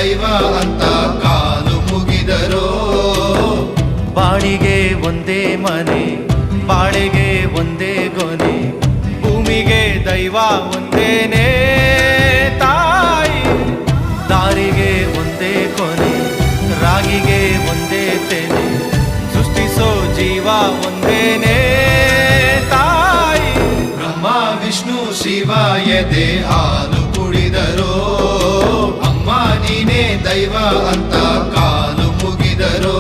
ದೈವ ಅಂತ ಕಾಲು ಮುಗಿದರೋ. ಬಾಳಿಗೆ ಒಂದೇ ಮನೆ, ಬಾಳೆಗೆ ಒಂದೇ ಗೊನೆ, ಭೂಮಿಗೆ ದೈವ ಒಂದೇನೇ ತಾಯಿ. ದಾರಿಗೆ ಒಂದೇ ಕೊನೆ, ರಾಗಿಗೆ ಒಂದೇ ತೆನೆ, ಸೃಷ್ಟಿಸೋ ಜೀವ ಒಂದೇನೇ ತಾಯಿ. ಬ್ರಹ್ಮ ವಿಷ್ಣು ಶಿವ ಎದೆ ಹಾಲು ಕುಡಿದರೋ, ಅಮ್ಮ ನೀನೇ ದೈವ ಅಂತ ಕಾಲು ಮುಗಿದರೋ.